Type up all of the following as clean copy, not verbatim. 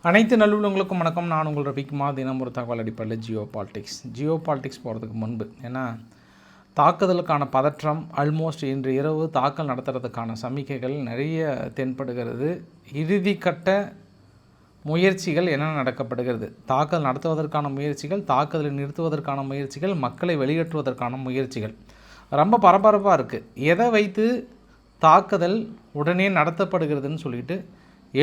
அனைத்து நல்லுள்ளவங்களுக்கும் வணக்கம். நான் உங்கள் ரவிக்குமா. தினம் ஒரு தகவல் அடிப்படையில் ஜியோ பாலிடிக்ஸ் போகிறதுக்கு முன்பு ஏன்னா தாக்குதலுக்கான பதற்றம் ஆல்மோஸ்ட் இன்று இரவு தாக்கல் நடத்துறதுக்கான சமிக்கைகள் நிறைய தென்படுகிறது. இறுதிக்கட்ட முயற்சிகள் என்ன நடக்கப்படுகிறது, தாக்கல் நடத்துவதற்கான முயற்சிகள், தாக்குதலை நிறுத்துவதற்கான முயற்சிகள், மக்களை வெளியேற்றுவதற்கான முயற்சிகள் ரொம்ப பரபரப்பாக இருக்குது. எதை வைத்து தாக்குதல் உடனே நடத்தப்படுகிறதுன்னு சொல்லிட்டு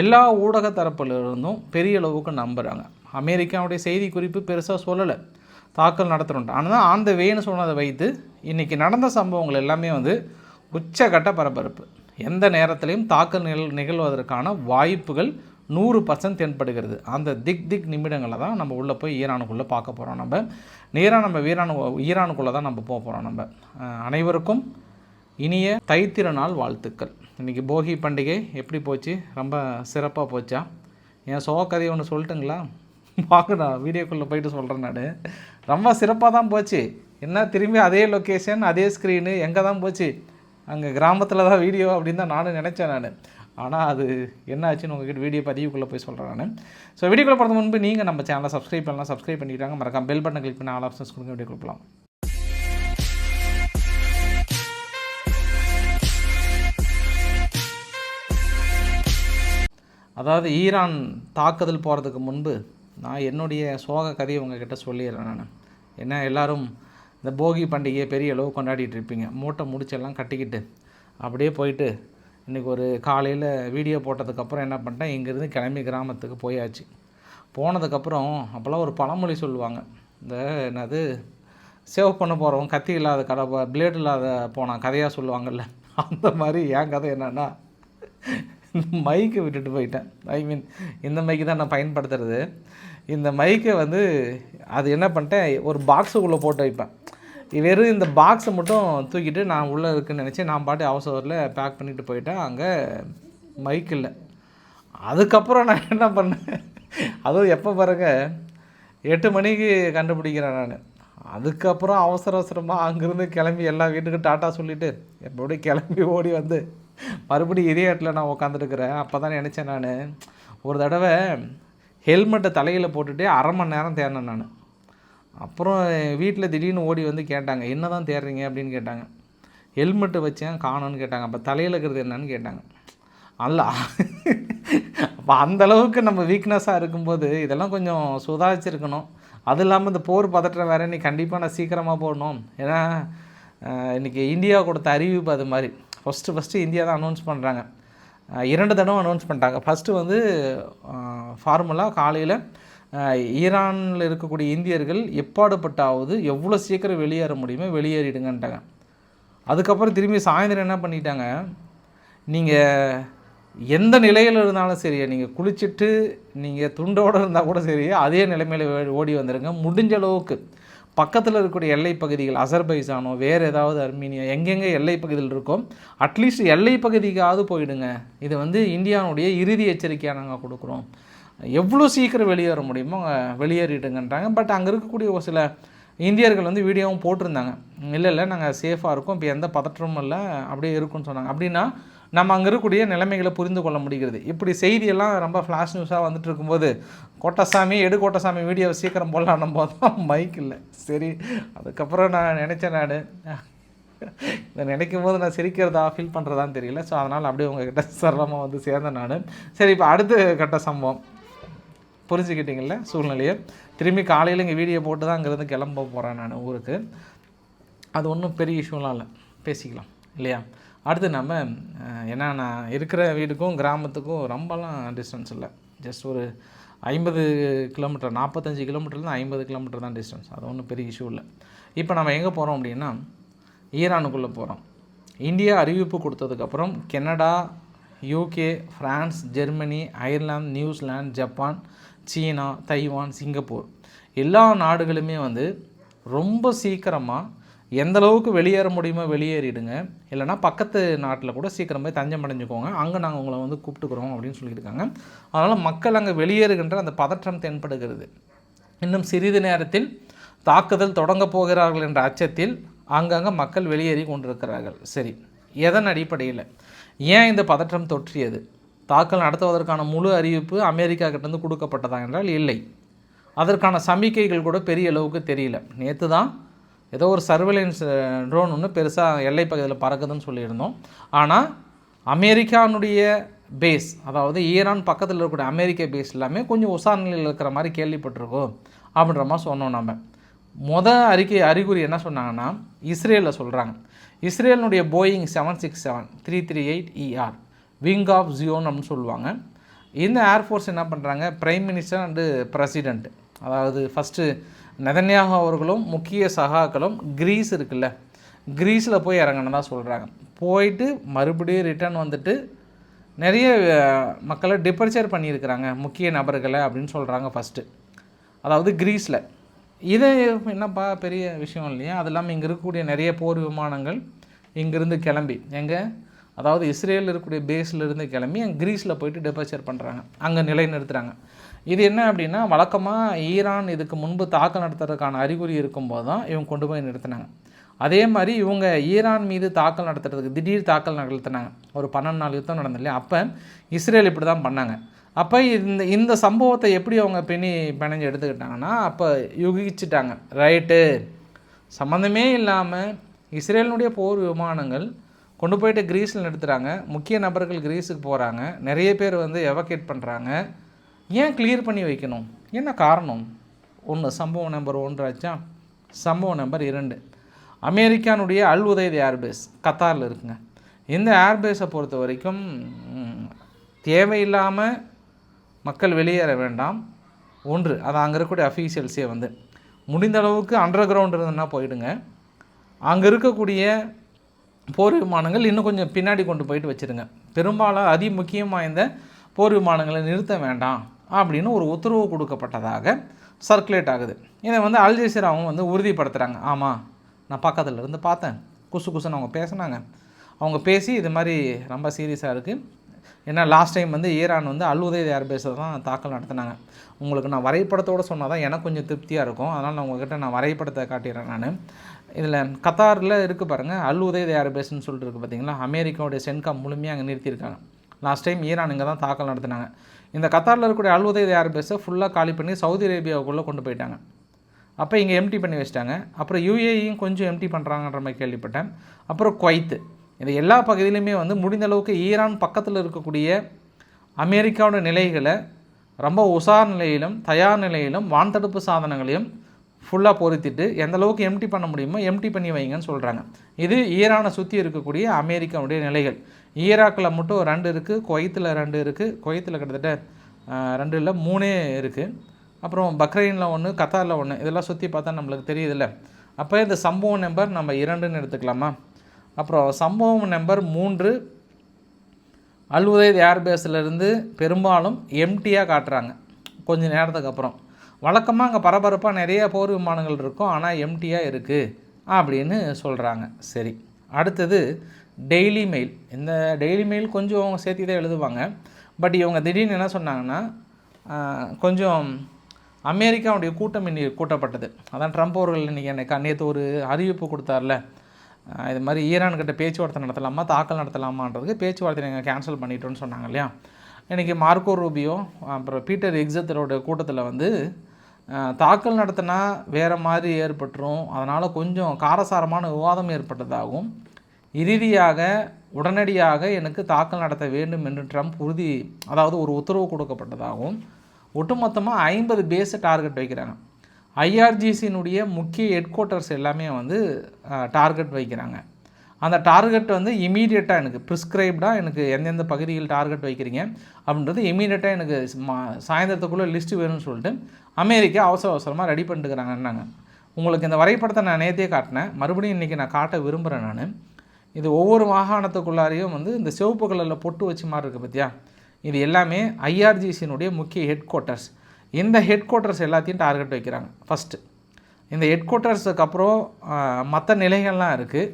எல்லா ஊடக தரப்பிலிருந்தும் பெரிய அளவுக்கு நம்புகிறாங்க. அமெரிக்காவுடைய செய்தி குறிப்பு பெருசாக சொல்லலை தாக்கல் நடத்துகிறோன்ட்டு. ஆனால் அந்த வேன்னு சொன்னதை வைத்து இன்றைக்கி நடந்த சம்பவங்கள் எல்லாமே உச்சகட்ட பரபரப்பு. எந்த நேரத்திலையும் தாக்கல் நிகழ்வதற்கான வாய்ப்புகள் 100% தென்படுகிறது. அந்த திக் நிமிடங்களை தான் நம்ம உள்ளே போய் ஈரானுக்குள்ளே பார்க்க போகிறோம். நம்ம ஈரானுக்குள்ளே தான் நம்ம போக போகிறோம். நம்ம அனைவருக்கும் இனிய தைத்திருநாள் வாழ்த்துக்கள். இன்றைக்கி போகி பண்டிகை எப்படி போச்சு? ரொம்ப சிறப்பாக போச்சா? என் சோகதையை ஒன்று சொல்லட்டுங்களா? வாங்க, நான் வீடியோக்குள்ளே போயிட்டு சொல்கிறேன். நான் ரொம்ப சிறப்பாக தான் போச்சு. என்ன திரும்பி அதே லொக்கேஷன், அதே ஸ்க்ரீனு, எங்கே தான் போச்சு? அங்கே கிராமத்தில் தான் வீடியோ அப்படின்னு தான் நானும் நினச்சேன். ஆனால் அது என்ன ஆச்சுன்னு உங்கள்கிட்ட வீடியோ பதிவுக்குள்ளே போய் சொல்கிறேன் நான். ஸோ வீடியோக்குள்ளே போகிறது முன்பு நீங்கள் நம்ம சேனலை சப்ஸ்கிரைப் பண்ணலாம். சப்ஸ்கிரைப் பண்ணிட்டாங்க, மறக்காம பெல் பட்டனை கிளிக் பண்ணி ஆல் ஆப்ஷன்ஸ் கொடுங்க. வீடியோ கொடுக்கலாம். அதாவது ஈரான் தாக்குதல் போகிறதுக்கு முன்பு நான் என்னுடைய சோக கதையை உங்ககிட்ட சொல்லிடுறேன். நான் ஏன்னா எல்லோரும் இந்த போகி பண்டிகையை பெரிய அளவு கொண்டாடிட்டு இருப்பீங்க. மூட்டை முடிச்செல்லாம் கட்டிக்கிட்டு அப்படியே போயிட்டு இன்றைக்கி ஒரு காலையில் வீடியோ போட்டதுக்கப்புறம் என்ன பண்ணிட்டேன், இங்கேருந்து கிளம்பி கிராமத்துக்கு போயாச்சு. போனதுக்கப்புறம் அப்போல்லாம் ஒரு பழமொழி சொல்லுவாங்க, இந்த என்னது சேவ் பண்ண போகிறவங்க கத்தி இல்லாத கதை, பிளேடு இல்லாத போனான் கதையாக சொல்லுவாங்கள்ல, அந்த மாதிரி என் கதை என்னென்னா மைக்கை விட்டுட்டு போயிட்டேன். இந்த மைக்கு தான் நான் பயன்படுத்துறது. இந்த மைக்கை அது என்ன பண்ணிட்டேன், ஒரு பாக்ஸுக்குள்ளே போட்டு வைப்பேன். வெறும் இந்த பாக்ஸை மட்டும் தூக்கிட்டு நான் உள்ளே இருக்குன்னு நினச்சி நான் பாட்டு அவசரத்தில் பேக் பண்ணிவிட்டு போயிட்டேன். அங்கே மைக் இல்லை. அதுக்கப்புறம் நான் என்ன பண்ணேன், அதுவும் எப்போ பாருங்க 8 மணிக்கு கண்டுபிடிக்கிறேன் நான். அதுக்கப்புறம் அவசரமாக அங்கேருந்து கிளம்பி எல்லா வீட்டுக்கும் டாட்டா சொல்லிவிட்டு எப்படியே கிளம்பி ஓடி மறுபடியும் இதே இடத்துல நான் உட்காந்துருக்கிறேன். அப்போ தான் நினச்சேன், நான் ஒரு தடவை ஹெல்மெட்டை தலையில் போட்டுகிட்டே அரை மணி நேரம் தேடினேன் நான். அப்புறம் வீட்டில் திடீர்னு ஓடி கேட்டாங்க, என்ன தான் தேடுறீங்க அப்படின்னு கேட்டாங்க. ஹெல்மெட்டு வச்சேன் காணோன்னு கேட்டாங்க. அப்போ தலையில் இருக்கிறது என்னன்னு கேட்டாங்க. அல்ல அப்போ அந்தளவுக்கு நம்ம வீக்னஸாக இருக்கும்போது இதெல்லாம் கொஞ்சம் சுதாரிச்சிருக்கணும். அது இல்லாமல் இந்த போர் பதற்றம் வேறு, இன்றைக்கி கண்டிப்பாக நான் சீக்கிரமாக போடணும். ஏன்னா இன்றைக்கி இந்தியா கொடுத்த அறிவிப்பு அது மாதிரி. ஃபஸ்ட்டு இந்தியா தான் அனௌன்ஸ் பண்ணுறாங்க. 2 தடவை அனௌன்ஸ் பண்ணிட்டாங்க. ஃபஸ்ட்டு ஃபார்முலா காலையில் ஈரானில் இருக்கக்கூடிய இந்தியர்கள் எப்பாடுபட்டாவது எவ்வளோ சீக்கிரம் வெளியேற முடியுமோ வெளியேறிடுங்கன்ட்டாங்க. அதுக்கப்புறம் திரும்பி சாயந்தரம் என்ன பண்ணிட்டாங்க, நீங்கள் எந்த நிலையில் இருந்தாலும் சரி, நீங்கள் குளிச்சுட்டு நீங்கள் துண்டோடு இருந்தால் கூட சரி, அதே நிலைமையில் ஓடி வந்துடுங்க. முடிஞ்ச அளவுக்கு பக்கத்தில் இருக்கக்கூடிய எல்லை பகுதிகள், அசர்பைசானோ வேறு ஏதாவது அர்மீனியா, எங்கெங்கே எல்லை பகுதியில் இருக்கோ அட்லீஸ்ட் எல்லை பகுதிக்காவது போயிடுங்க. இது இந்தியாவுடைய இறுதி எச்சரிக்கையாக நாங்கள் கொடுக்குறோம். எவ்வளோ சீக்கிரம் வெளியேற முடியுமோ வெளியேறிடுங்கன்றாங்க. பட் அங்கே இருக்கக்கூடிய ஒரு சில இந்தியர்கள் வீடியோவும் போட்டிருந்தாங்க, இல்லை நாங்கள் சேஃபாக இருக்கோம், இப்போ எந்த பதற்றமும் இல்லை, அப்படியே இருக்குன்னு சொன்னாங்க. அப்படின்னா நம்ம அங்கே இருக்கக்கூடிய நிலைமைகளை புரிந்து கொள்ள முடிகிறது. இப்படி செய்தியெல்லாம் ரொம்ப ஃப்ளாஷ் நியூஸாக வந்துட்டு இருக்கும்போது கோட்டசாமி வீடியோவை சீக்கிரம் போடலான்னும் போது தான் மைக் இல்லை. சரி, அதுக்கப்புறம் நான் நினச்சேன், நான் இதை நினைக்கும் போது நான் சிரிக்கிறதா ஃபீல் பண்ணுறதான்னு தெரியல. ஸோ அதனால் அப்படியே உங்ககிட்ட சரளமாக சேர்ந்தேன் நான். சரி, இப்போ அடுத்த கட்ட சம்பவம் புரிஞ்சுக்கிட்டீங்கள சூழ்நிலையை. திரும்பி காலையில் இங்கே வீடியோ போட்டு தான் அங்கேருந்து கிளம்ப போகிறேன் நான் ஊருக்கு. அது ஒன்றும் பெரிய இஷ்யூலாம் இல்லை, பேசிக்கலாம் இல்லையா? அடுத்து நம்ம ஏன்னா நான் இருக்கிற வீட்டுக்கும் கிராமத்துக்கும் ரொம்பலாம் டிஸ்டன்ஸ் இல்லை. ஜஸ்ட் ஒரு 50 கிலோமீட்டர், 45 கிலோமீட்டர்லேருந்து 50 கிலோமீட்டர் தான் டிஸ்டன்ஸ். அது ஒன்றும் பெரிய இஷ்யூ இல்லை. இப்போ நம்ம எங்கே போகிறோம் அப்படின்னா ஈரானுக்குள்ளே போகிறோம். இந்தியா அறிவிப்பு கொடுத்ததுக்கப்புறம் Canada, UK, France, Germany, Ireland, New Zealand, Japan, China, Taiwan, Singapore எல்லா நாடுகளுமே ரொம்ப சீக்கிரமாக எந்த அளவுக்கு வெளியேற முடியுமோ வெளியேறிடுங்க, இல்லைனா பக்கத்து நாட்டில் கூட சீக்கிரம் போய் தஞ்சம் அடைஞ்சிக்கோங்க, அங்கே நாங்கள் உங்களை கூப்பிட்டுக்கிறோம் அப்படின்னு சொல்லியிருக்காங்க. அதனால் மக்கள் அங்கே வெளியேறுகின்ற அந்த பதற்றம் தென்படுகிறது. இன்னும் சிறிது நேரத்தில் தாக்குதல் தொடங்க போகிறார்கள் என்ற அச்சத்தில் அங்கங்கே மக்கள் வெளியேறி கொண்டிருக்கிறார்கள். சரி, எதன் அடிப்படையில் ஏன் இந்த பதற்றம் தொற்றியது? தாக்கல் நடத்துவதற்கான முழு அறிவிப்பு அமெரிக்கா கிட்டேருந்து கொடுக்கப்பட்டதா என்றால் இல்லை. அதற்கான சமிக்கைகள் கூட பெரிய அளவுக்கு தெரியல. நேற்று தான் ஏதோ ஒரு சர்வேலன்ஸ் ட்ரோன் ஒன்று பெருசாக எல்லை பகுதியில் பறக்குதுன்னு சொல்லியிருந்தோம். ஆனால் அமெரிக்கானுடைய பேஸ், அதாவது ஈரான் பக்கத்தில் இருக்கக்கூடிய அமெரிக்க பேஸ் எல்லாமே கொஞ்சம் உசார் நிலையில் இருக்கிற மாதிரி கேள்விப்பட்டிருக்கோம் அப்படின்ற மாதிரி சொன்னோம். நம்ம அறிகுறி என்ன சொன்னாங்கன்னா, இஸ்ரேலில் சொல்கிறாங்க. இஸ்ரேலினுடைய Boeing 767-338ER wing of Zion அப்படின்னு சொல்லுவாங்க. இந்த ஏர்ஃபோர்ஸ் என்ன பண்ணுறாங்க, பிரைம் மினிஸ்டர் அண்டு பிரசிடெண்ட், அதாவது ஃபஸ்ட்டு நெதன்யாகு அவர்களும் முக்கிய சகாக்களும் கிரீஸ் இருக்குல்ல, கிரீஸில் போய் இறங்கணுதான் சொல்கிறாங்க. போயிட்டு மறுபடியும் ரிட்டர்ன் வந்துட்டு நிறைய மக்களை டிபர்ச்சர் பண்ணியிருக்கிறாங்க, முக்கிய நபர்களை அப்படின்னு சொல்கிறாங்க ஃபஸ்ட்டு, அதாவது கிரீஸில். இது என்னப்பா பெரிய விஷயம் இல்லையா? அது இல்லாமல் இங்கே இருக்கக்கூடிய நிறைய போர் விமானங்கள் இங்கேருந்து கிளம்பி அதாவது இஸ்ரேலில் இருக்கக்கூடிய பேஸ்லேருந்து கிளம்பி அங்கே கிரீஸில் போயிட்டு டிபர்ச்சர் பண்ணுறாங்க, அங்கே நிலைநிறுத்துகிறாங்க. இது என்ன அப்படின்னா, வழக்கமாக ஈரான் இதுக்கு முன்பு தாக்கல் நடத்துறதுக்கான அறிகுறி இருக்கும்போது தான் இவங்க கொண்டு போய் நிறுத்தினாங்க. அதே மாதிரி இவங்க ஈரான் மீது தாக்கல் நடத்துறதுக்கு திடீர் தாக்கல் நடத்தினாங்க. ஒரு 12 நாள் யுத்தம் நடந்தது இல்லையா, அப்போ இஸ்ரேல் இப்படி தான் பண்ணாங்க. அப்போ இந்த சம்பவத்தை எப்படி அவங்க பிணைஞ்சு எடுத்துக்கிட்டாங்கன்னா, அப்போ யூகிச்சிட்டாங்க, ரைட்டு சம்மந்தமே இல்லாமல் இஸ்ரேலினுடைய போர் விமானங்கள் கொண்டு போயிட்டு கிரீஸில் நிறுத்துகிறாங்க, முக்கிய நபர்கள் கிரீஸுக்கு போகிறாங்க, நிறைய பேர் எவகேட் பண்ணுறாங்க, ஏன் கிளியர் பண்ணி வைக்கணும், என்ன காரணம்? சம்பவம் நம்பர் 1 ஆச்சா. சம்பவம் நம்பர் 2, அமெரிக்கானுடைய அல் உதைத் ஏர்பேஸ் கத்தாரில் இருக்குங்க. இந்த ஏர்பேஸை பொறுத்த வரைக்கும் தேவையில்லாமல் மக்கள் வெளியேற வேண்டாம். அது அங்கே இருக்கக்கூடிய அஃபீஷியல்ஸே முடிந்த அளவுக்கு அண்டர் கிரவுண்ட் இருந்ததுன்னா போயிடுங்க. அங்கே இருக்கக்கூடிய போர் விமானங்கள் இன்னும் கொஞ்சம் பின்னாடி கொண்டு போயிட்டு வச்சுருங்க. பெரும்பாலும் முக்கியம் வாய்ந்த போர் விமானங்களை நிறுத்த வேண்டாம் அப்படின்னு ஒரு உத்தரவு கொடுக்கப்பட்டதாக சர்க்குலேட் ஆகுது. இதை அல் ஜசீராவும் உறுதிப்படுத்துகிறாங்க. ஆமாம், நான் பக்கத்தில் இருந்து பார்த்தேன், குசுன்னு அவங்க பேசினாங்க. அவங்க பேசி இது மாதிரி ரொம்ப சீரியஸாக இருக்குது. ஏன்னா லாஸ்ட் டைம் ஈரான் அல் உதைத் ஏர்பேஸை தான் தாக்கல் நடத்தினாங்க. உங்களுக்கு நான் வரைபடத்தோடு சொன்னால் தான் எனக்கு கொஞ்சம் திருப்தியாக இருக்கும். அதனால் நான் உங்கள்கிட்ட வரைபடத்தை காட்டிடுறேன். நான் இதில் கத்தாரில் இருக்குது பாருங்கள், அல் உதைத் ஏர்பேஸ்ன்னு சொல்லிட்டு இருக்குது பார்த்தீங்களா. அமெரிக்காவுடைய சென்காம் முழுமையாக அங்கே நிறுத்தியிருக்காங்க. லாஸ்ட் டைம் ஈரான் இங்கே தான் தாக்கல் நடத்தினாங்க. இந்த கத்தாரில் இருக்கக்கூடிய அல் உதைத் ஏர்பேஸை ஃபுல்லாக காலி பண்ணி சவுதி அரேபியாவுக்குள்ளே கொண்டு போயிட்டாங்க. அப்போ இங்கே எம்டி பண்ணி வச்சிட்டாங்க. அப்புறம் யுஏயும் கொஞ்சம் எம்டி பண்ணுறாங்கன்ற மாதிரி கேள்விப்பட்டேன். அப்புறம் குவைத்து, இது எல்லா பகுதியிலுமே முடிந்த அளவுக்கு ஈரான் பக்கத்தில் இருக்கக்கூடிய அமெரிக்காவோட நிலைகளை ரொம்ப உசார் நிலையிலும் தயார் நிலையிலும் வான்தடுப்பு சாதனங்களையும் ஃபுல்லாக பொருத்திட்டு எந்த அளவுக்கு எம்டி பண்ண முடியுமோ எம்டி பண்ணி வைங்கன்னு சொல்கிறாங்க. இது ஈரானை சுற்றி இருக்கக்கூடிய அமெரிக்காவுடைய நிலைகள். ஈராக்கில் மட்டும் 2 இருக்குது, குவைத்தில் 2 இருக்குது, குவைத்தில் கிட்டத்தட்ட 2 இல்லை 3 இருக்குது. அப்புறம் பக்ரைனில் 1, கத்தாரில் 1, இதெல்லாம் சுற்றி பார்த்தா நம்மளுக்கு தெரியுதில்ல. அப்போ இந்த சம்பவம் நம்பர் நம்ம 2ன்னு எடுத்துக்கலாமா. அப்புறம் சம்பவம் நம்பர் 3, அல் உதைத் ஏர்பேஸிலேருந்து பெரும்பாலும் எம்டியாக காட்டுறாங்க. கொஞ்சம் நேரத்துக்கு அப்புறம் வழக்கமாக அங்கே பரபரப்பாக நிறைய போர் விமானங்கள் இருக்கும், ஆனால் எம்டியாக இருக்குது அப்படின்னு சொல்கிறாங்க. சரி, அடுத்தது டெய்லி மெயில். இந்த டெய்லி மெயில் கொஞ்சம் அவங்க சேர்த்து தான் எழுதுவாங்க. பட் இவங்க திடீர்னு என்ன சொன்னாங்கன்னா, கொஞ்சம் அமெரிக்காவுடைய கூட்டம் இன்னைக்கு கூட்டப்பட்டது. அதான் ட்ரம்ப் அவர்கள் இன்றைக்கி நேற்று ஒரு அறிவிப்பு கொடுத்தார்ல, இது மாதிரி ஈரான்கிட்ட பேச்சுவார்த்தை நடத்தலாமா தாக்கல் நடத்தலாமான்றதுக்கு பேச்சுவார்த்தை நீங்கள் கேன்சல் பண்ணிட்டோன்னு சொன்னாங்க இல்லையா. இன்றைக்கி மார்க்கோ ரூபியோ அப்புறம் பீட்டர் எக்ஸத்தரோட கூட்டத்தில் தாக்கல் நடத்தினா வேறு மாதிரி ஏற்பட்டுரும், அதனால் கொஞ்சம் காரசாரமான விவாதம் ஏற்பட்டதாகவும் இறுதியாக உடனடியாக எனக்கு தாக்கல் நடத்த வேண்டும் என்று ட்ரம்ப் அதாவது ஒரு உத்தரவு கொடுக்கப்பட்டதாகவும் ஒட்டுமொத்தமாக 50 பேஸை டார்கெட் வைக்கிறாங்க. ஐஆர்ஜிசியினுடைய முக்கிய ஹெட் குவார்ட்டர்ஸ் எல்லாமே டார்கெட் வைக்கிறாங்க. அந்த டார்கெட் இமீடியட்டாக எனக்கு ப்ரிஸ்கிரைப்டாக எனக்கு எந்தெந்த பகுதியில் டார்கெட் வைக்கிறீங்க அப்படின்றது இமீடியட்டாக எனக்கு சாயந்தரத்துக்குள்ளே லிஸ்ட்டு வேணும்னு சொல்லிட்டு அமெரிக்கா அவசரமாக ரெடி பண்ணிட்டுக்கிறாங்கன்னாங்க. உங்களுக்கு இந்த வரைபடத்தை நான் நேற்றே காட்டினேன், மறுபடியும் இன்றைக்கி நான் காட்ட விரும்புகிறேன். நான் இது ஒவ்வொரு மாகாணத்துக்குள்ளாரையும் இந்த சிவப்பு கலரில் பொட்டு வச்ச மாதிரி இருக்குது பார்த்தியா, இது எல்லாமே ஐஆர்ஜிசியினுடைய முக்கிய ஹெட் குவார்ட்டர்ஸ். இந்த ஹெட் குவார்ட்டர்ஸ் எல்லாத்தையும் டார்கெட் வைக்கிறாங்க ஃபஸ்ட்டு. இந்த ஹெட் குவார்ட்டர்ஸுக்கு அப்புறம் மற்ற நிலைகள்லாம் இருக்குது,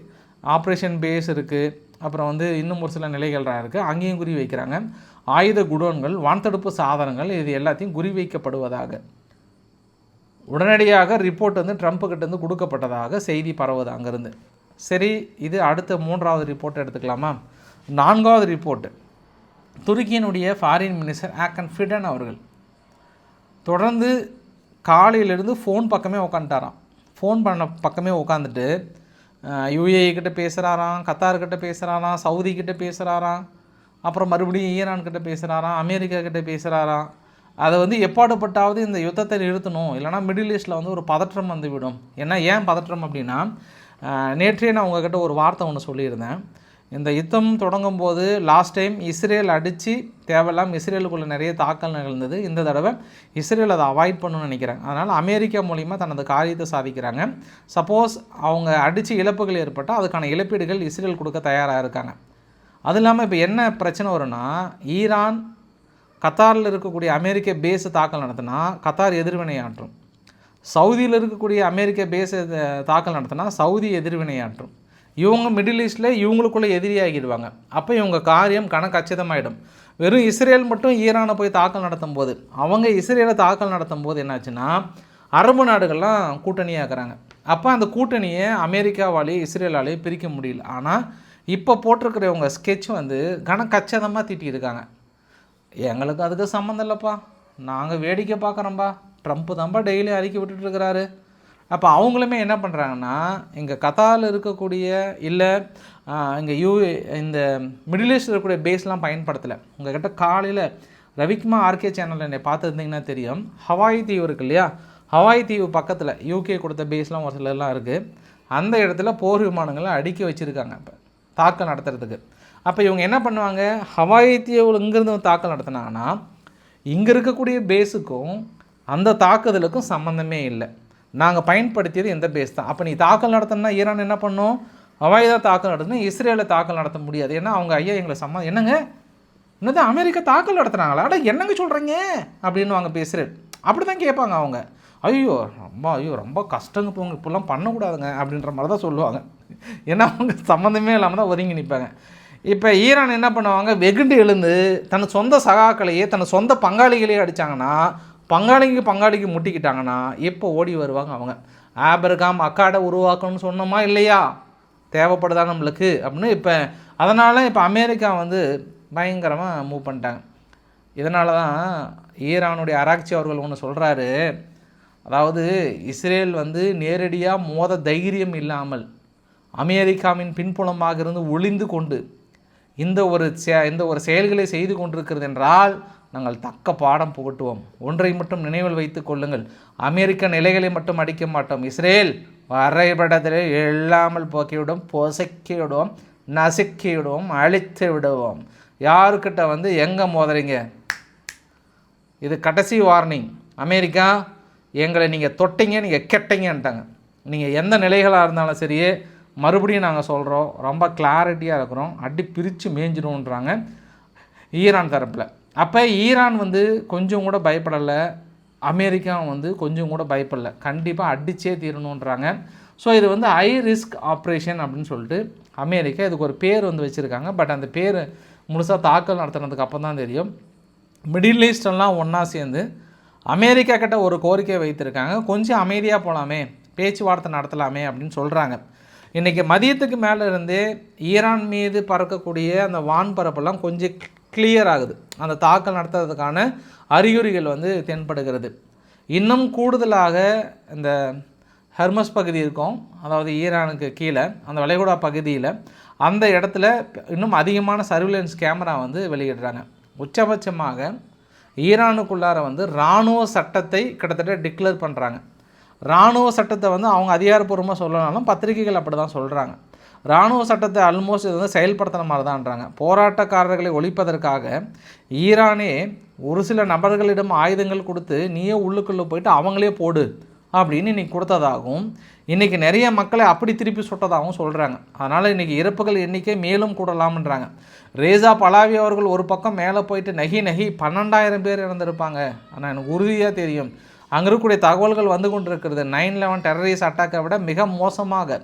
ஆப்ரேஷன் பேஸ் இருக்குது, அப்புறம் இன்னும் ஒரு சில நிலைகள்லாம் இருக்குது, அங்கேயும் குறி வைக்கிறாங்க. ஆயுத குடோன்கள், வான்தடுப்பு சாதனங்கள், இது எல்லாத்தையும் குறி வைக்கப்படுவதாக உடனடியாக ரிப்போர்ட் ட்ரம்ப்புக்கிட்டேருந்து கொடுக்கப்பட்டதாக செய்தி பரவுது அங்கேருந்து. சரி, இது அடுத்த 3வது ரிப்போர்ட் எடுத்துக்கலாமா. 4வது ரிப்போர்ட்டு, துருக்கியினுடைய ஃபாரின் மினிஸ்டர் ஹாக்கன் ஃபிடன் அவர்கள் தொடர்ந்து காலையிலேருந்து ஃபோன் பக்கமே உட்காந்துட்டாராம். ஃபோன் பண்ண பக்கமே உட்காந்துட்டு யுஏஇ கிட்ட பேசுகிறாராம், கத்தார்கிட்ட பேசுகிறாராம், சவுதி கிட்ட பேசுகிறாராம், அப்புறம் மறுபடியும் ஈரான் கிட்ட பேசுகிறாராம், அமெரிக்கா கிட்ட பேசுகிறாராம். அதை வந்து எப்பாடுபட்டாவது இந்த யுத்தத்தை நிறுத்தணும், இல்லைனா மிடில் ஈஸ்ட்டில் வந்து ஒரு பதற்றம் வந்து விடும். ஏன் பதற்றம் அப்படின்னா, நேற்றே நான் உங்ககிட்ட ஒரு வார்த்தை ஒன்று சொல்லியிருந்தேன். இந்த யுத்தம் தொடங்கும் போது லாஸ்ட் டைம் இஸ்ரேல் அடித்து தேவையில்லாமல் இஸ்ரேலுக்குள்ளே நிறைய தாக்கல் நிகழ்ந்தது. இந்த தடவை இஸ்ரேல் அதை அவாய்ட் பண்ணணும்னு நினைக்கிறேன். அதனால் அமெரிக்கா மூலிமா தனது காரியத்தை சாதிக்கிறாங்க. சப்போஸ் அவங்க அடித்து இழப்புகள் ஏற்பட்டால் அதுக்கான இழப்பீடுகள் இஸ்ரேல் கொடுக்க தயாராக இருக்காங்க. அது இல்லாமல் இப்போ என்ன பிரச்சனை வரும்னா, ஈரான் கத்தாரில் இருக்கக்கூடிய அமெரிக்க பேஸை தாக்கல் நடத்தினா கத்தார் எதிர்வினையாற்றும், சவுதியில் இருக்கக்கூடிய அமெரிக்க பேஸை தாக்கல் நடத்தினா சவுதி எதிர்வினையாற்றும். இவங்க மிடில் ஈஸ்ட்டில் இவங்களுக்குள்ளே எதிரியாகிடுவாங்க. அப்போ இவங்க காரியம் கணக்கச்சிதமாயிடும். வெறும் இஸ்ரேல் மட்டும் ஈரானை போய் தாக்கல் நடத்தும் போது, அவங்க இஸ்ரேலை தாக்கல் நடத்தும் போது என்னாச்சுன்னா அரபு நாடுகள்லாம் கூட்டணியாக்குறாங்க. அப்போ அந்த கூட்டணியை அமெரிக்காவாலேயே இஸ்ரேலாலேயே பிரிக்க முடியல. ஆனால் இப்போ போட்டிருக்கிறவங்க ஸ்கெட்ச் வந்து கணக்கச்சிதமாக தீட்டியிருக்காங்க. எங்களுக்கு அதுக்கு சம்மந்தம் இல்லைப்பா, நாங்கள் வேடிக்கை பார்க்குறோம்பா, ட்ரம்ப்பு தான்ப்பா டெய்லி அறிக்கை விட்டுட்டுருக்கிறாரு. அப்போ அவங்களுமே என்ன பண்ணுறாங்கன்னா, இங்கே கத்தாரில் இருக்கக்கூடிய இல்லை இங்கே இந்த மிடில் ஈஸ்டில் இருக்கக்கூடிய பேஸ்லாம் பயன்படுத்தலை. உங்கள்கிட்ட காலையில் ரவிக்குமார் ஆர்கே சேனலில் என்னை பார்த்துருந்தீங்கன்னா தெரியும், ஹவாய் தீவு இருக்கு இல்லையா, ஹவாய் தீவு பக்கத்தில் யூகே கொடுத்த பேஸ்லாம் ஒரு சிலர்லாம் இருக்குது. அந்த இடத்துல போர் விமானங்களை அடுக்கி வச்சுருக்காங்க இப்போ தாக்கல் நடத்துறதுக்கு. அப்போ இவங்க என்ன பண்ணுவாங்க, ஹவாய் தீவில் இங்கேருந்து தாக்கல் நடத்தினாங்கன்னா இங்கே இருக்கக்கூடிய பேஸுக்கும் அந்த தாக்குதலுக்கும் சம்மந்தமே இல்லை. நாங்கள் பயன்படுத்தியது எந்த பேஸ் தான். அப்போ நீ தாக்கல் நடத்தினா ஈரான் என்ன பண்ணும், ஹவாய் தான் தாக்கல் நடத்தினா இஸ்ரேலில் தாக்கல் நடத்த முடியாது. ஏன்னா அவங்க ஐயா எங்களை என்னங்க இன்னும் அமெரிக்கா தாக்கல் நடத்துகிறாங்களா, என்னங்க சொல்கிறீங்க அப்படின்னு அவங்க பேசுகிறேன். அப்படி தான் கேட்பாங்க அவங்க. ஐயோ ரொம்ப கஷ்டங்க போங்க, இப்போல்லாம் பண்ணக்கூடாதுங்க அப்படின்ற மாதிரி தான் சொல்லுவாங்க. ஏன்னா அவங்க சம்மந்தமே இல்லாமல் தான் ஒதுங்கி நிற்பாங்க. இப்போ ஈரான் என்ன பண்ணுவாங்க, வெகுண்டு எழுந்து தன் சொந்த சகாக்களையே தன் சொந்த பங்காளிகளையே அடித்தாங்கன்னா, பங்காளிக்கு முட்டிக்கிட்டாங்கன்னா எப்போ ஓடி வருவாங்க அவங்க. ஆபிரகாம் அக்காடை உருவாக்கணும்னு சொன்னோமா இல்லையா, தேவைப்படுதா நம்மளுக்கு அப்படின்னு. இப்போ அதனால் இப்போ அமெரிக்கா வந்து பயங்கரமாக மூவ் பண்ணிட்டாங்க. இதனால தான் ஈரானுடைய அராக்சி அவர்கள் ஒன்று சொல்கிறாரு, அதாவது இஸ்ரேல் வந்து நேரடியாக மோத தைரியம் இல்லாமல் அமெரிக்காவின் பின்புலமாக இருந்து ஒளிந்து கொண்டு இந்த ஒரு செயல்களை செய்து கொண்டிருக்கிறது என்றால் நாங்கள் தக்க பாடம் புகட்டுவோம். ஒன்றை மட்டும் நினைவில் வைத்து கொள்ளுங்கள், அமெரிக்க நிலைகளை மட்டும் அடிக்க மாட்டோம், இஸ்ரேல் வரைபடத்தில் இல்லாமல் போக்கிவிடும், பொசக்கி விடுவோம், நசுக்கி விடுவோம், அழித்து விடுவோம். யாருக்கிட்ட வந்து எங்கே மோதுறீங்க, இது கடைசி வார்னிங். அமெரிக்கா எங்களை நீங்கள் தொட்டிங்க, நீங்கள் கெட்டீங்கன்ட்டாங்க. நீங்கள் எந்த நிலைகளாக இருந்தாலும் சரியே மறுபடியும் நாங்கள் சொல்கிறோம், ரொம்ப கிளாரிட்டியாக இருக்கிறோம், அடி பிரித்து மேய்ஞ்சிடும்ன்றாங்க ஈரான் தரப்பில். அப்போ ஈரான் வந்து கொஞ்சம் கூட பயப்படலை, அமெரிக்கா வந்து கொஞ்சம் கூட பயப்படலை, கண்டிப்பாக அடித்தே தீரணுன்றாங்க. ஸோ இது வந்து ஹை ரிஸ்க் ஆப்ரேஷன் அப்படின்னு சொல்லிட்டு அமெரிக்கா இதுக்கு ஒரு பேர் வந்து வச்சுருக்காங்க. பட் அந்த பேர் முழுசாக தாக்கல் நடத்துனதுக்கு அப்போ தான் தெரியும். மிடில் ஈஸ்டெல்லாம் ஒன்றா சேர்ந்து அமெரிக்கா கிட்ட ஒரு கோரிக்கை வைத்திருக்காங்க, கொஞ்சம் அமைதியாக போகலாமே, பேச்சுவார்த்தை நடத்தலாமே அப்படின்னு சொல்கிறாங்க. இன்றைக்கி மதியத்துக்கு மேலே இருந்தே ஈரான் மீது பறக்கக்கூடிய அந்த வான்பரப்பெல்லாம் கொஞ்சம் கிளியர் ஆகுது. அந்த தாக்கல் நடத்துறதுக்கான அறிகுறிகள் வந்து தென்படுகிறது. இன்னும் கூடுதலாக இந்த ஹெர்மஸ் பகுதி இருக்கும், அதாவது ஈரானுக்கு கீழே அந்த வளைகுடா பகுதியில், அந்த இடத்துல இன்னும் அதிகமான சர்வேலன்ஸ் கேமரா வந்து வெளியிடுறாங்க. உச்சபட்சமாக ஈரானுக்குள்ளார வந்து இராணுவ சட்டத்தை கிட்டத்தட்ட டிக்ளேர் பண்ணுறாங்க. இராணுவ சட்டத்தை வந்து அவங்க அதிகாரப்பூர்வமாக சொல்லனாலும் பத்திரிகைகள் அப்படி தான் சொல்கிறாங்க. இராணுவ சட்டத்தை ஆல்மோஸ்ட் இது வந்து செயல்படுத்துகிற மாதிரி தான்ன்றாங்க. போராட்டக்காரர்களை ஒழிப்பதற்காக ஈரானே ஒரு சில நபர்களிடம் ஆயுதங்கள் கொடுத்து நீயே உள்ளுக்குள்ளே போயிட்டு அவங்களே போடு அப்படின்னு இன்றைக்கி கொடுத்ததாகவும், இன்றைக்கி நிறைய மக்களை அப்படி திருப்பி சுட்டதாகவும் சொல்கிறாங்க. அதனால் இன்றைக்கி இறப்புகள் எண்ணிக்கை மேலும் கூடலாம்ன்றாங்க. ரேசா பலாவி அவர்கள் ஒரு பக்கம் மேலே போயிட்டு நகி 12,000 பேர் இறந்துருப்பாங்க. ஆனால் எனக்கு உறுதியாக தெரியும், அங்கே இருக்கக்கூடிய தகவல்கள் வந்து கொண்டு இருக்கிறது 9/11 டெரரிஸ்ட் அட்டாக்கை விட மிக மோசமாக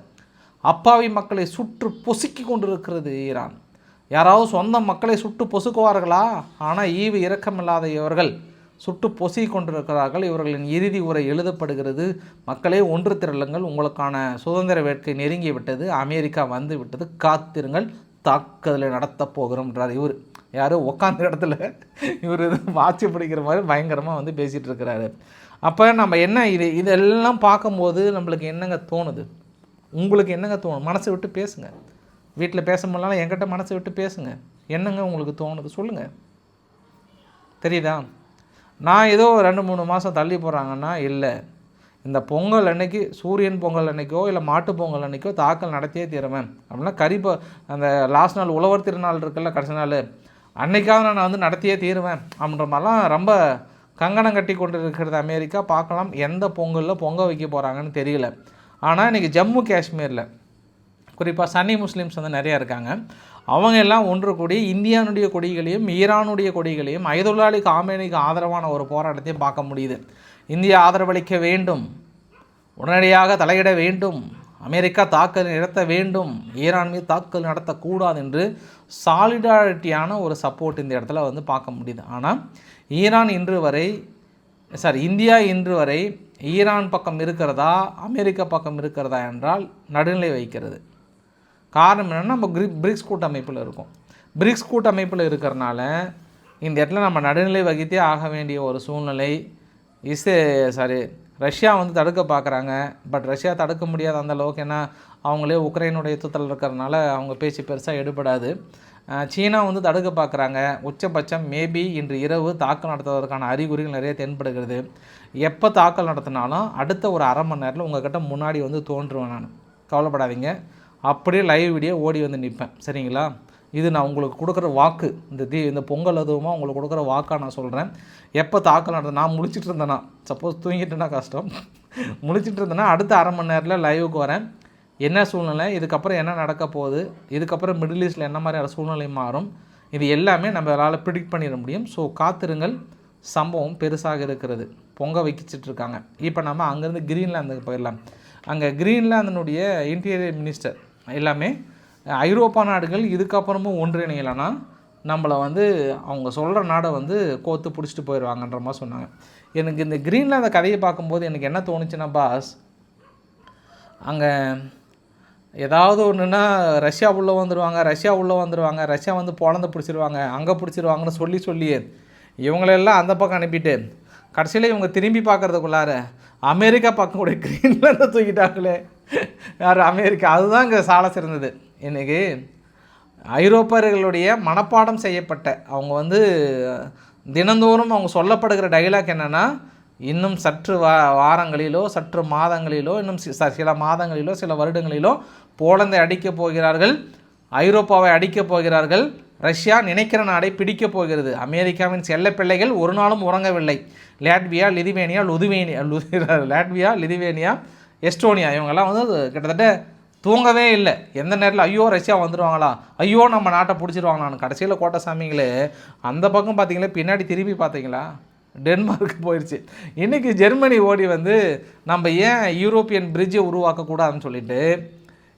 அப்பாவி மக்களை சுற்று பொசுக்கி கொண்டிருக்கிறது ஈரான். யாராவது சொந்த மக்களை சுட்டு பொசுக்குவார்களா? ஆனால் ஈவு இரக்கமில்லாத இவர்கள் சுட்டு பொசுக்கி கொண்டிருக்கிறார்கள். இவர்களின் இறுதி உரை எழுதப்படுகிறது, மக்களே ஒன்று திரளுங்கள், உங்களுக்கான சுதந்திர வேட்கை நெருங்கி விட்டது, அமெரிக்கா வந்து விட்டது, காத்திருங்கள், தாக்குதலை நடத்தப் போகிறோம்ன்றார் இவர். யார் உட்காந்த இடத்துல இவர் வாட்சி பிடிக்கிற மாதிரி பயங்கரமாக வந்து பேசிகிட்டு இருக்கிறாரு. அப்போ நம்ம என்ன இதெல்லாம் பார்க்கும்போது நம்மளுக்கு என்னங்க தோணுது? உங்களுக்கு என்னங்க தோணும்? மனசை விட்டு பேசுங்க. வீட்டில் பேச முடியலனாலும் என்கிட்ட மனசை விட்டு பேசுங்க. என்னங்க உங்களுக்கு தோணுது சொல்லுங்கள். தெரியுதா? நான் ஏதோ 2-3 மாதம் தள்ளி போகிறாங்கன்னா இல்லை, இந்த பொங்கல் அன்னைக்கு, சூரியன் பொங்கல் அன்னைக்கோ இல்லை மாட்டு பொங்கல் அன்னைக்கோ தாக்கல் நடத்தியே தீருவேன் அப்படின்னா அந்த லாஸ்ட் நாள் உழவர் திருநாள் இருக்குல்ல, கடைசி நாள், அன்னைக்காக நான் வந்து நடத்தியே தீருவேன் அப்படின்ற மாதிரிலாம் ரொம்ப கங்கணம் கட்டி கொண்டு இருக்கிறது அமெரிக்கா. பார்க்கலாம் எந்த பொங்கலில் பொங்க வைக்க போகிறாங்கன்னு தெரியல. ஆனால் இன்றைக்கி ஜம்மு காஷ்மீரில் குறிப்பாக சன்னி முஸ்லீம்ஸ் வந்து நிறையா இருக்காங்க. அவங்க எல்லாம் ஒன்று கூடி இந்தியானுடைய கொடிகளையும் ஈரானுடைய கொடிகளையும் அயதுல்லாலி காமேனிக்கு ஆதரவான ஒரு போராட்டத்தையும் பார்க்க முடியுது. இந்தியா ஆதரவளிக்க வேண்டும், உடனடியாக தலையிட வேண்டும், அமெரிக்கா தாக்கல் நடத்த வேண்டும், ஈரான் மீது தாக்கல் நடத்தக்கூடாது என்று சாலிடாரிட்டியான ஒரு சப்போர்ட் இந்த இடத்துல வந்து பார்க்க முடியுது. ஆனால் இந்தியா இன்று வரை ஈரான் பக்கம் இருக்கிறதா அமெரிக்கா பக்கம் இருக்கிறதா என்றால் நடுநிலை வைக்கிறது. காரணம் என்னென்னா, நம்ம பிரிக்ஸ் கூட்டமைப்பில் இருக்கோம். பிரிக்ஸ் கூட்டமைப்பில் இருக்கிறனால இந்த இடத்துல நம்ம நடுநிலை வகித்தே ஆக வேண்டிய ஒரு சூழ்நிலை. ரஷ்யா வந்து தடுக்க பார்க்குறாங்க. பட் ரஷ்யா தடுக்க முடியாது அந்த அளவுக்கு, ஏன்னா அவங்களே உக்ரைனுடைய யுத்தத்தில் இருக்கிறதுனால அவங்க பேச்சு பெருசாக எடுபடாது. சீனா வந்து தடுக்க பார்க்குறாங்க. உச்சபட்சம் மேபி இன்று இரவு தாக்கல் நடத்துவதற்கான அறிகுறிகள் நிறைய தென்படுகிறது. எப்போ தாக்கல் நடத்தினாலும் அடுத்த ஒரு அரை மணி நேரத்தில் உங்கள்கிட்ட முன்னாடி வந்து தோன்றுவேன். நான் கவலைப்படாதீங்க, அப்படியே லைவ் வீடியோ ஓடி வந்து நிற்பேன். சரிங்களா? இது நான் உங்களுக்கு கொடுக்குற வாக்கு. இந்த பொங்கல் அதுவுமா உங்களுக்கு கொடுக்குற வாக்காக நான் சொல்கிறேன். எப்போ தாக்கல் நடந்தது, நான் முழிச்சிட்டு இருந்தேன்னா, சப்போஸ் தூங்கிட்டுன்னா கஷ்டம், முழிச்சிட்டு இருந்தேன்னா அடுத்த அரை மணி நேரத்தில் லைவுக்கு வரேன். என்ன சூழ்நிலை, இதுக்கப்புறம் என்ன நடக்க போகுது, இதுக்கப்புறம் மிடில் ஈஸ்டில் என்ன மாதிரியான சூழ்நிலை மாறும், இது எல்லாமே நம்மளால் ப்ரிடிக்ட் பண்ணிட முடியும். ஸோ காத்திருங்கள், சம்பவம் பெருசாக இருக்கிறது. பொங்க வைக்கிச்சிட்டு இருக்காங்க. இப்போ நம்ம அங்கேருந்து கிரீன்லாந்துக்கு போயிடலாம். அங்கே கிரீன்லாந்தினுடைய இன்டீரியர் மினிஸ்டர் எல்லாமே ஐரோப்பா நாடுகள் இதுக்கப்புறமும் ஒன்றிணையலைன்னா நம்மளை வந்து அவங்க சொல்கிற நாடை வந்து கோத்து பிடிச்சிட்டு போயிடுவாங்கன்ற மாதிரி சொன்னாங்க. எனக்கு இந்த கிரீன்லாந்து கதையை பார்க்கும்போது எனக்கு என்ன தோணுச்சுன்னா, பாஸ், அங்கே ஏதாவது ஒன்றுன்னா ரஷ்யா உள்ளே வந்துடுவாங்க, ரஷ்யா வந்து போலந்து பிடிச்சிருவாங்க, அங்கே பிடிச்சிருவாங்கன்னு சொல்லியே இவங்களெல்லாம் அந்த பக்கம் அனுப்பிட்டு கடைசியில் இவங்க திரும்பி பார்க்குறதுக்குள்ளார அமெரிக்கா பக்கம் கூட கிரீன்லாண்டை தூக்கிட்டாங்களே. யார்? அமெரிக்கா. அதுதான் இங்கே சால சிறந்தது. இன்றைக்கி ஐரோப்பியர்களுடைய மனப்பாடம் செய்யப்பட்ட அவங்க வந்து தினந்தோறும் அவங்க சொல்லப்படுகிற டைலாக் என்னென்னா, இன்னும் சற்று வாரங்களிலோ சற்று மாதங்களிலோ இன்னும் சில மாதங்களிலோ சில வருடங்களிலோ போலந்தை அடிக்கப் போகிறார்கள், ஐரோப்பாவை அடிக்கப் போகிறார்கள், ரஷ்யா நினைக்கிற நாடை பிடிக்கப் போகிறது. அமெரிக்காவின் செல்ல பிள்ளைகள் ஒரு நாளும் உறங்கவில்லை. லாட்வியா, லிதுவேனியா, எஸ்டோனியா இவங்கெல்லாம் வந்து கிட்டத்தட்ட தூங்கவே இல்லை. எந்த நேரத்தில் ஐயோ ரஷ்யா வந்துடுவாங்களா, ஐயோ நம்ம நாட்டை பிடிச்சிருவாங்களான்னு. கடைசியில் கோட்டை சாமிங்களே அந்த பக்கம் பார்த்தீங்களா, பின்னாடி திரும்பி பார்த்தீங்களா டென்மார்க்கு போயிடுச்சு. இன்றைக்கி ஜெர்மனி ஓடி வந்து நம்ம ஏன் யூரோப்பியன் பிரிட்ஜை உருவாக்கக்கூடாதுன்னு சொல்லிட்டு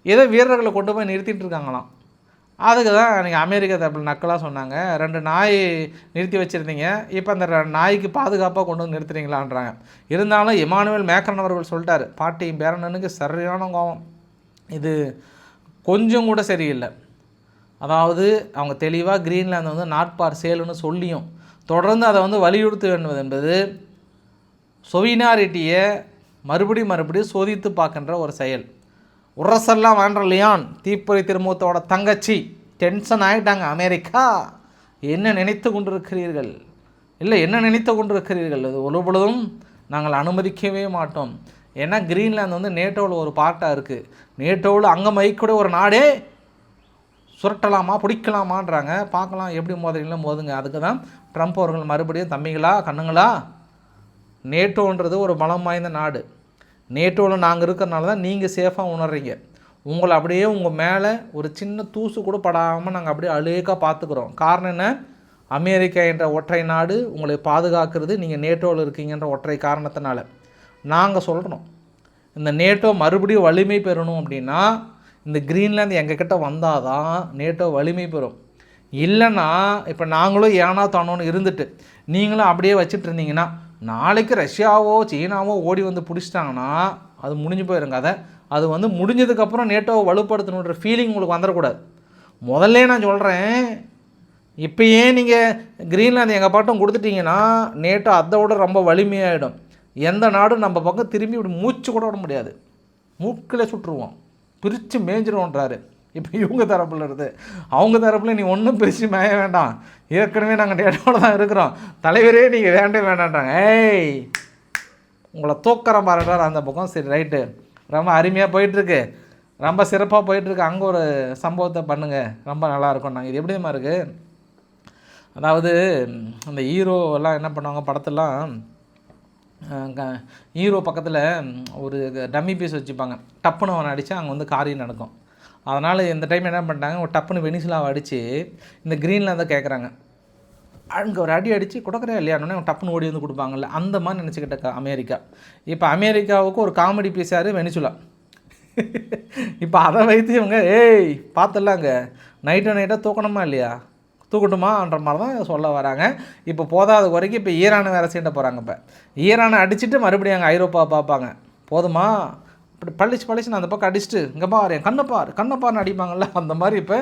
ஏதோ வீரர்களை கொண்டு போய் நிறுத்திட்டு இருக்காங்களாம். அதுக்கு தான் நீங்கள் அமெரிக்கா தரப்பில் நக்கலாக சொன்னாங்க, 2 நாய் நிறுத்தி வச்சுருந்தீங்க, இப்போ அந்த நாய்க்கு பாதுகாப்பாக கொண்டு வந்து நிறுத்துறீங்களான்றாங்க. இருந்தாலும் இமானுவேல் மேக்ரன் அவர்கள் சொல்லிட்டார், பாட்டியும் பேரனனுக்கு சரியான கோபம். இது கொஞ்சம் கூட சரியில்லை. அதாவது அவங்க தெளிவாக கிரீன்லாந்து வந்து நாட் ஃபார் சேலுன்னு சொல்லியும் தொடர்ந்து அதை வந்து வலியுறுத்த வேண்டும் என்பது சொவினாரிட்டியை மறுபடியும் சோதித்து பார்க்கின்ற ஒரு செயல். உரசெல்லாம் வாண்டர்லியான் தீப்பொறி திருமுகத்தோட தங்கச்சி டென்ஷன் ஆகிட்டாங்க. அமெரிக்கா என்ன நினைத்து கொண்டிருக்கிறீர்கள், அது ஒருபொழுதும் நாங்கள் அனுமதிக்கவே மாட்டோம். ஏன்னா கிரீன்லாந்து வந்து நேட்டோவில் ஒரு பார்ட்டாக இருக்குது. நேட்டோவில் அங்கே மைக்கூட ஒரு நாடே சுரட்டலாமா பிடிக்கலாமான்றாங்க. பார்க்கலாம் எப்படி மோதுங்க. அதுக்கு தான் ட்ரம்ப் அவர்கள் மறுபடியும் தம்பிங்களா கண்ணுங்களா, நேட்டோன்றது ஒரு பலம் வாய்ந்த நாடு, நேட்டோவில் நாங்கள் இருக்கிறனால தான் நீங்கள் சேஃபாக உணர்றீங்க. உங்களை அப்படியே உங்கள் மேலே ஒரு சின்ன தூசு கூட படாமல் நாங்கள் அப்படியே அழுக்காக பார்த்துக்குறோம். காரணம் என்ன? அமெரிக்கா என்ற ஒற்றை நாடு உங்களை பாதுகாக்கிறது, நீங்கள் நேட்டோவில் இருக்கீங்கன்ற ஒற்றை காரணத்தினால. நாங்கள் சொல்கிறோம், இந்த நேட்டோ மறுபடியும் வலிமை பெறணும் அப்படின்னா இந்த கிரீன்லாந்து எங்ககிட்ட வந்தால் தான் நேட்டோ வலிமை பெறும். இல்லைன்னா இப்போ நாங்களும் ஏனா தானோன்னு இருந்துட்டு நீங்களும் அப்படியே வச்சுட்டு இருந்தீங்கன்னா நாளைக்கு ரஷ்யாவோ சீனாவோ ஓடி வந்து பிடிச்சிட்டாங்கன்னா அது முடிஞ்சு போயிருங்க. அது வந்து முடிஞ்சதுக்கப்புறம் நேட்டோவை வலுப்படுத்தணுன்ற ஃபீலிங் உங்களுக்கு வந்துடக்கூடாது. முதல்ல நான் சொல்கிறேன், இப்போயே நீங்கள் கிரீன்லாந்து எங்கள் பாட்டம் கொடுத்துட்டிங்கன்னா நேட்டோ அதை விட ரொம்ப வலிமையாகிடும். எந்த நாடும் நம்ம பக்கம் திரும்பி இப்படி மூச்சு கூட விட முடியாது, மூக்கில் சுட்டுருவோம், பிரித்து மேய்ஞ்சிருவோன்றாரு. இப்போ இவங்க தரப்பில் இருந்து அவங்க தரப்பில் நீ ஒன்றும் பிரித்து மேய வேண்டாம், ஏற்கனவே நாங்கள் நேட்டோட தான் இருக்கிறோம், தலைவரே நீங்கள் வேண்டான்றாங்க. ஏய் உங்களை தூக்கறம் பாருன்றார் அந்த பக்கம். சரி ரைட்டு, ரொம்ப அருமையாக போயிட்டுருக்கு, ரொம்ப சிறப்பாக போயிட்டுருக்கு. அங்கே ஒரு சம்பவத்தை பண்ணுங்கள், ரொம்ப நல்லாயிருக்கும். நாங்கள் இது எப்படிமா இருக்குது, அதாவது அந்த ஹீரோவெல்லாம் என்ன பண்ணுவாங்க படத்தெல்லாம், ஹீரோ பக்கத்தில் ஒரு டம்மி பீஸ் வச்சுப்பாங்க, டப்புன்னு அவனை அடித்தா அங்கே வந்து காரியம் நடக்கும். அதனால் இந்த டைம் என்ன பண்ணிட்டாங்க, ஒரு டப்புன்னு வெனிசுலாவை அடித்து இந்த கிரீன்லாந்தை கேட்குறாங்க, அங்கே ஒரு அடி அடித்து கொடுக்குறா இல்லையானோடனே அவன் டப்புன்னு ஓடி வந்து கொடுப்பாங்கல்ல, அந்த மாதிரி நினச்சிக்கிட்ட அமெரிக்கா. இப்போ அமெரிக்காவுக்கு ஒரு காமெடி பீஸாரு வெனிசுலா. இப்போ அதை வைத்து இவங்க ஏய் பார்த்துடலாங்க, நைட்டாக தூக்கணுமா இல்லையா, தூக்கட்டுமான்ற மாதிரி தான் சொல்ல வராங்க. இப்போ போதாத குறைக்கு இப்போ ஈரானை வேறு சீண்ட போகிறாங்க. இப்போ ஈரானை அடிச்சுட்டு மறுபடியும் அங்கே ஐரோப்பா பார்ப்பாங்க. போதுமா, இப்படி பளிச்சுன்னு அந்த பக்கம் அடிச்சுட்டு இங்கே பாரு கண்ணப்பாருன்னு அடிப்பாங்கள்ல, அந்த மாதிரி இப்போ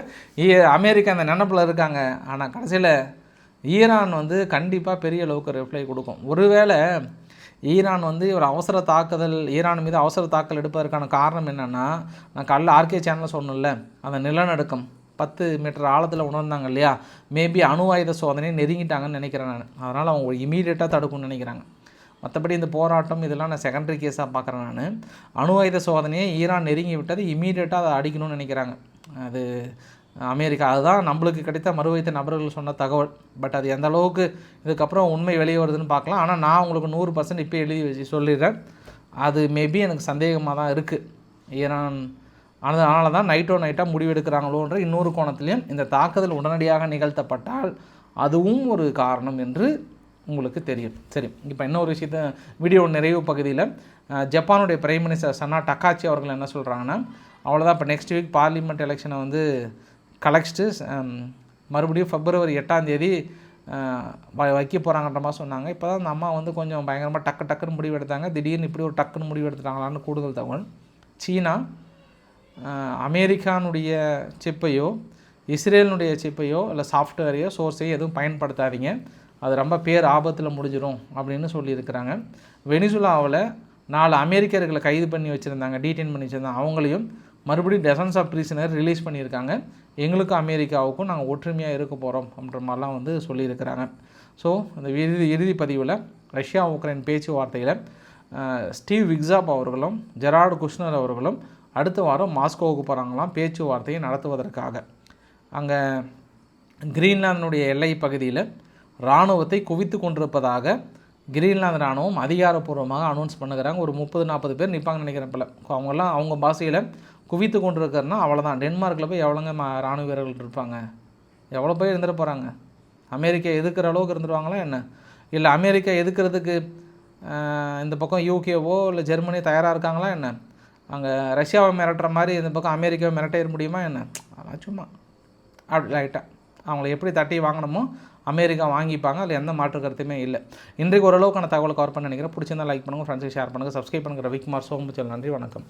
அமெரிக்கா அந்த நினப்பில் இருக்காங்க. ஆனால் கடைசியில் ஈரான் வந்து கண்டிப்பாக பெரிய அளவுக்கு ரிப்ளை கொடுக்கும். ஒருவேளை ஈரான் வந்து ஒரு அவசர தாக்குதல், ஈரான் மீது அவசர தாக்கல் எடுப்பதற்கான காரணம் என்னென்னா, நான் காலைல ஆர்கே சேனலில் சொன்னேன்ல, அந்த நிலநடுக்கம் 10 மீட்டர் ஆழத்தில் உணர்ந்தாங்க இல்லையா, மேபி அணு ஆயுத சோதனை நெருங்கிட்டாங்கன்னு நினைக்கிறேன் நான். அதனால் அவங்க இமீடியட்டாக தடுக்கும்னு நினைக்கிறாங்க. மற்றபடி இந்த போராட்டம் இதெல்லாம் நான் செகண்டரி கேஸாக பார்க்குறேன் நான். அணு ஆயுத சோதனையை ஈரான் நெருங்கி விட்டது, இமீடியட்டாக அதை அடிக்கணும்னு நினைக்கிறாங்க. அது அமெரிக்கா, அதுதான் நம்மளுக்கு கிடைத்த மறுவைத்த நபர்கள் சொன்ன தகவல். பட் அது எந்த அளவுக்கு இதுக்கப்புறம் உண்மை வெளியே வருதுன்னு பார்க்கலாம். ஆனால் நான் உங்களுக்கு 100% இப்போ எழுதி வச்சு சொல்லிடுறேன், அது மேபி எனக்கு சந்தேகமாக தான் இருக்குது. ஈரான் அதனால தான் நைட்டாக முடிவெடுக்கிறாங்களோன்ற இன்னொரு கோணத்துலேயும் இந்த தாக்குதல் உடனடியாக நிகழ்த்தப்பட்டால் அதுவும் ஒரு காரணம் என்று உங்களுக்கு தெரியும். சரி, இப்போ இன்னொரு விஷயத்த வீடியோ நிறைவு பகுதியில் ஜப்பானுடைய பிரைம் மினிஸ்டர் சன்னா டக்காச்சி அவர்கள் என்ன சொல்கிறாங்கன்னா, அவ்வளோதான், இப்போ நெக்ஸ்ட் வீக் பார்லிமெண்ட் எலெக்ஷனை வந்து கலெக்ஸ்ட்டு மறுபடியும் February 8 வைக்க போகிறாங்கன்ற மாதிரி சொன்னாங்க. இப்போ தான் அந்த அம்மா வந்து கொஞ்சம் பயங்கரமாக டக்குன்னு முடிவு எடுத்தாங்க. திடீர்னு இப்படி ஒரு டக்குன்னு முடிவு எடுத்துட்டாங்களான்னு கூடுதல் தகவல். சீனா அமெரிக்கானுடைய சிப்பையோ இஸ்ரேலினுடைய சிப்பையோ இல்லை சாஃப்ட்வேரையோ சோர்ஸையோ எதுவும் பயன்படுத்தாதீங்க, அது ரொம்ப பேர் ஆபத்தில் முடிஞ்சிடும் அப்படின்னு சொல்லியிருக்கிறாங்க. வெனிசுலாவில் 4 அமெரிக்கர்களை கைது பண்ணி வச்சுருந்தாங்க, டீடைன் பண்ணி வச்சுருந்தாங்க, அவங்களையும் மறுபடியும் டெசன்ஸ் ஆஃப் ப்ரிசனர் ரிலீஸ் பண்ணியிருக்காங்க. எங்களுக்கும் அமெரிக்காவுக்கும் நாங்கள் ஒற்றுமையாக இருக்க போகிறோம் அப்படின்ற மாதிரிலாம் வந்து சொல்லியிருக்கிறாங்க. ஸோ அந்த இறுதி பதிவில் ரஷ்யா உக்ரைன் பேச்சுவார்த்தையில் ஸ்டீவ் விக்ஸாப் அவர்களும் ஜெரார்டு குஷ்னர் அவர்களும் அடுத்த வாரம் மாஸ்கோவுக்கு போகிறாங்களாம் பேச்சுவார்த்தையை நடத்துவதற்காக. அங்கே கிரீன்லாந்தினுடைய எல்லை பகுதியில் இராணுவத்தை குவித்து கொண்டிருப்பதாக கிரீன்லாந்து இராணுவம் அதிகாரப்பூர்வமாக அனௌன்ஸ் பண்ணுகிறாங்க. ஒரு 30-40 பேர் நிற்பாங்கன்னு நினைக்கிறேன். போல் அவங்கெல்லாம் அவங்க பாஷையில் குவித்து கொண்டிருக்கிறன்னா அவ்வளோதான். டென்மார்க்கில் போய் எவ்வளோங்க இராணுவ வீரர்கள் இருப்பாங்க, எவ்வளோ பேர் இருந்துட்டு போகிறாங்க? அமெரிக்கா எதுக்கிற அளவுக்கு இருந்துருவாங்களா என்ன? இல்லை அமெரிக்கா எதுக்கிறதுக்கு இந்த பக்கம் யூகேவோ இல்லை ஜெர்மனி தயாராக இருக்காங்களா என்ன? அங்கே ரஷ்யாவை மிரட்டுற மாதிரி இந்த பக்கம் அமெரிக்காவை மிரட்ட முடியுமா என்ன? அதெல்லாம் சும்மா அப்படி லைட்டாக அவங்கள எப்படி தட்டி வாங்கணுமோ அமெரிக்கா வாங்கிப்பாங்க, அதில் எந்த மாற்று கருத்துமே இல்லை. இன்றைக்கு ஓரளவுக்கான தகவலை கவர் பண்ண நினைக்கிறேன். பிடிச்சிருந்தால் லைக் பண்ணுங்கள், ஃப்ரெண்ட்ஸுக்கு ஷேர் பண்ணுங்கள், சப்ஸ்கிரைப் பண்ணுங்கள். ரவிக்குமார் சோமுச்சல். நன்றி, வணக்கம்.